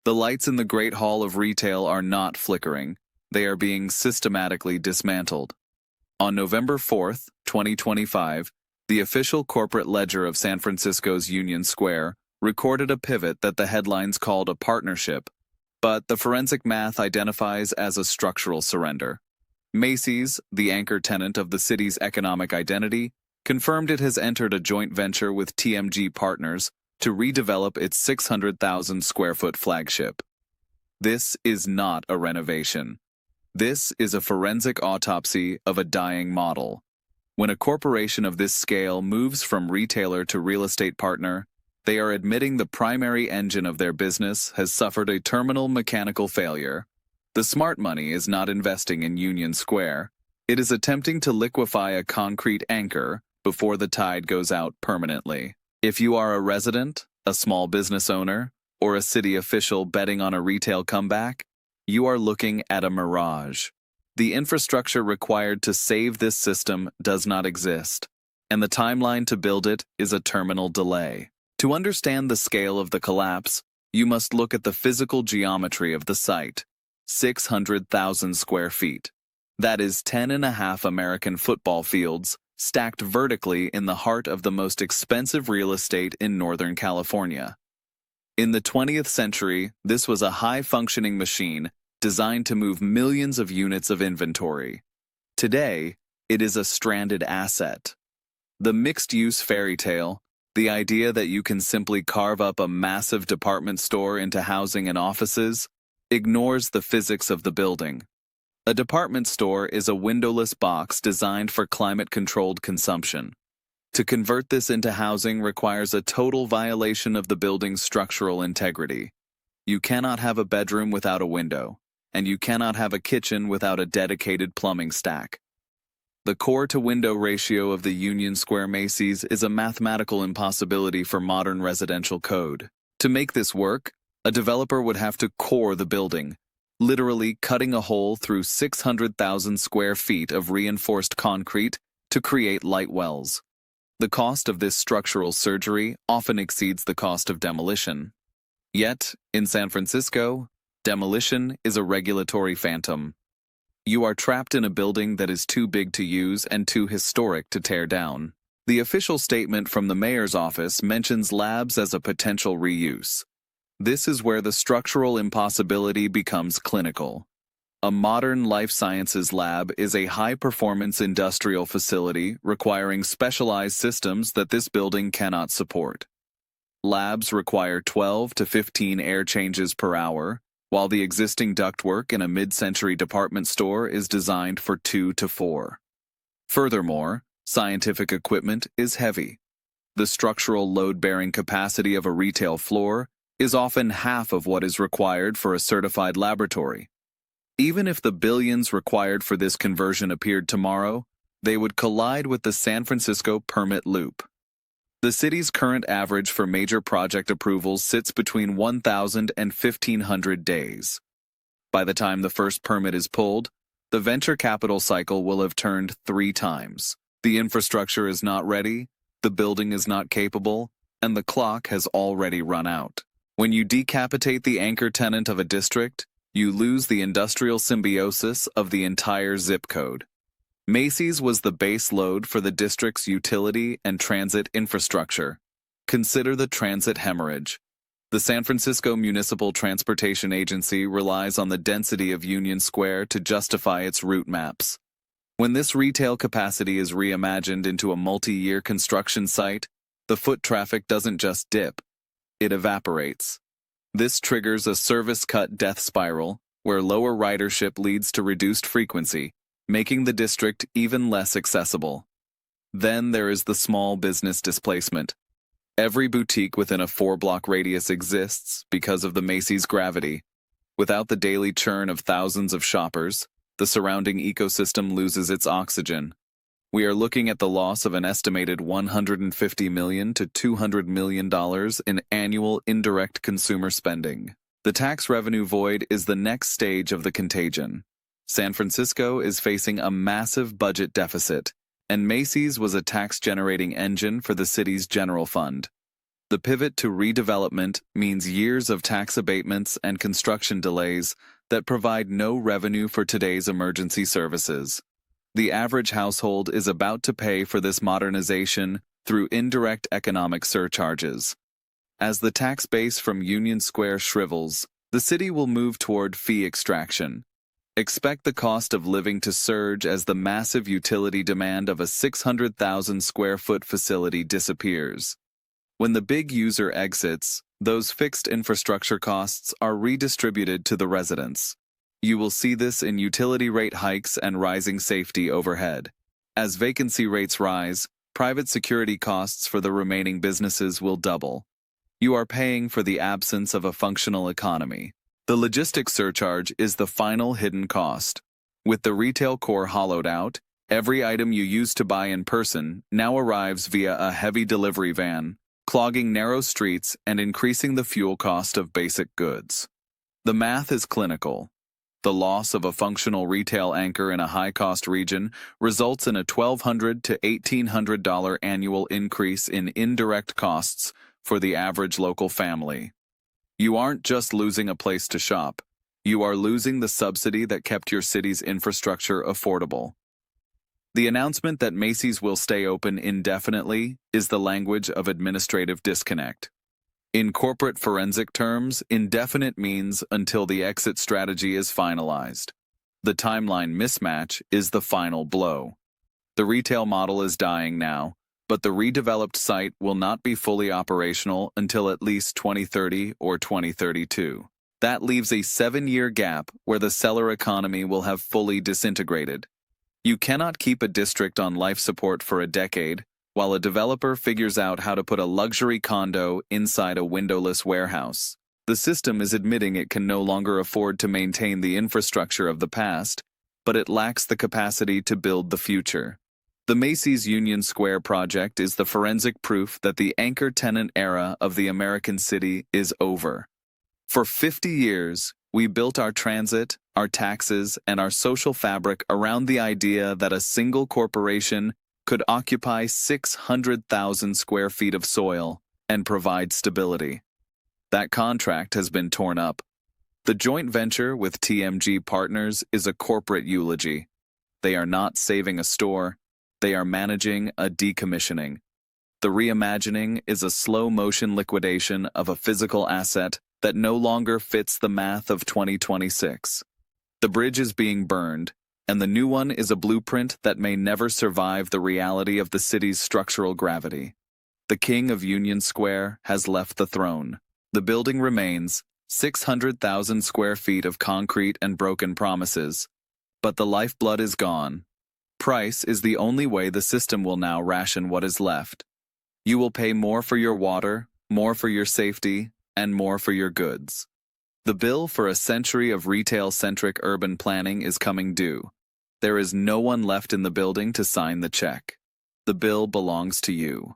The lights in the Great Hall of Retail are not flickering. They are being systematically dismantled. On November 4th, 2025, the official corporate ledger of San Francisco's Union Square recorded a pivot that the headlines called a partnership, but the forensic math identifies as a structural surrender. Macy's, the anchor tenant of the city's economic identity, confirmed it has entered a joint venture with TMG Partners to redevelop its 600,000 square foot flagship. This is not a renovation. This is a forensic autopsy of a dying model. When a corporation of this scale moves from retailer to real estate partner, they are admitting the primary engine of their business has suffered a terminal mechanical failure. The smart money is not investing in Union Square. It is attempting to liquefy a concrete anchor before the tide goes out permanently. If you are a resident, a small business owner, or a city official betting on a retail comeback, you are looking at a mirage. The infrastructure required to save this system does not exist, and the timeline to build it is a terminal delay. To understand the scale of the collapse, you must look at the physical geometry of the site. 600,000 square feet. That is 10.5 American football fields, stacked vertically in the heart of the most expensive real estate in Northern California. In the 20th century, this was a high-functioning machine designed to move millions of units of inventory. Today, it is a stranded asset. The mixed-use fairy tale, the idea that you can simply carve up a massive department store into housing and offices, ignores the physics of the building. A department store is a windowless box designed for climate-controlled consumption. To convert this into housing requires a total violation of the building's structural integrity. You cannot have a bedroom without a window, and you cannot have a kitchen without a dedicated plumbing stack. The core-to-window ratio of the Union Square Macy's is a mathematical impossibility for modern residential code. To make this work, a developer would have to core the building, literally cutting a hole through 600,000 square feet of reinforced concrete to create light wells. The cost of this structural surgery often exceeds the cost of demolition. Yet, in San Francisco, demolition is a regulatory phantom. You are trapped in a building that is too big to use and too historic to tear down. The official statement from the mayor's office mentions labs as a potential reuse. This is where the structural impossibility becomes clinical. A modern life sciences lab is a high-performance industrial facility requiring specialized systems that this building cannot support. Labs require 12 to 15 air changes per hour, while the existing ductwork in a mid-century department store is designed for 2 to 4. Furthermore, scientific equipment is heavy. The structural load-bearing capacity of a retail floor is often half of what is required for a certified laboratory. Even if the billions required for this conversion appeared tomorrow, they would collide with the San Francisco permit loop. The city's current average for major project approvals sits between 1,000 and 1,500 days. By the time the first permit is pulled, the venture capital cycle will have turned 3 times. The infrastructure is not ready, the building is not capable, and the clock has already run out. When you decapitate the anchor tenant of a district, you lose the industrial symbiosis of the entire zip code. Macy's was the base load for the district's utility and transit infrastructure. Consider the transit hemorrhage. The San Francisco Municipal Transportation Agency relies on the density of Union Square to justify its route maps. When this retail capacity is reimagined into a multi-year construction site, the foot traffic doesn't just dip, it evaporates. This triggers a service-cut death spiral, where lower ridership leads to reduced frequency, making the district even less accessible. Then there is the small business displacement. Every boutique within a 4-block radius exists because of the Macy's gravity. Without the daily churn of thousands of shoppers, the surrounding ecosystem loses its oxygen. We are looking at the loss of an estimated $150 million to $200 million in annual indirect consumer spending. The tax revenue void is the next stage of the contagion. San Francisco is facing a massive budget deficit, and Macy's was a tax-generating engine for the city's general fund. The pivot to redevelopment means years of tax abatements and construction delays that provide no revenue for today's emergency services. The average household is about to pay for this modernization through indirect economic surcharges. As the tax base from Union Square shrivels, the city will move toward fee extraction. Expect the cost of living to surge as the massive utility demand of a 600,000 square foot facility disappears. When the big user exits, those fixed infrastructure costs are redistributed to the residents. You will see this in utility rate hikes and rising safety overhead. As vacancy rates rise, private security costs for the remaining businesses will double. You are paying for the absence of a functional economy. The logistics surcharge is the final hidden cost. With the retail core hollowed out, every item you used to buy in person now arrives via a heavy delivery van, clogging narrow streets and increasing the fuel cost of basic goods. The math is clinical. The loss of a functional retail anchor in a high-cost region results in a $1,200 to $1,800 annual increase in indirect costs for the average local family. You aren't just losing a place to shop. You are losing the subsidy that kept your city's infrastructure affordable. The announcement that Macy's will stay open indefinitely is the language of administrative disconnect. In corporate forensic terms, indefinite means until the exit strategy is finalized. The timeline mismatch is the final blow. The retail model is dying now, but the redeveloped site will not be fully operational until at least 2030 or 2032. That leaves a 7-year gap where the seller economy will have fully disintegrated. You cannot keep a district on life support for a decade, while a developer figures out how to put a luxury condo inside a windowless warehouse. The system is admitting it can no longer afford to maintain the infrastructure of the past, but it lacks the capacity to build the future. The Macy's Union Square project is the forensic proof that the anchor tenant era of the American city is over. For 50 years, we built our transit, our taxes, and our social fabric around the idea that a single corporation could occupy 600,000 square feet of soil and provide stability. That contract has been torn up. The joint venture with TMG Partners is a corporate eulogy. They are not saving a store, they are managing a decommissioning. The reimagining is a slow-motion liquidation of a physical asset that no longer fits the math of 2026. The bridge is being burned, and the new one is a blueprint that may never survive the reality of the city's structural gravity. The king of Union Square has left the throne. The building remains, 600,000 square feet of concrete and broken promises. But the lifeblood is gone. Price is the only way the system will now ration what is left. You will pay more for your water, more for your safety, and more for your goods. The bill for a century of retail-centric urban planning is coming due. There is no one left in the building to sign the check. The bill belongs to you.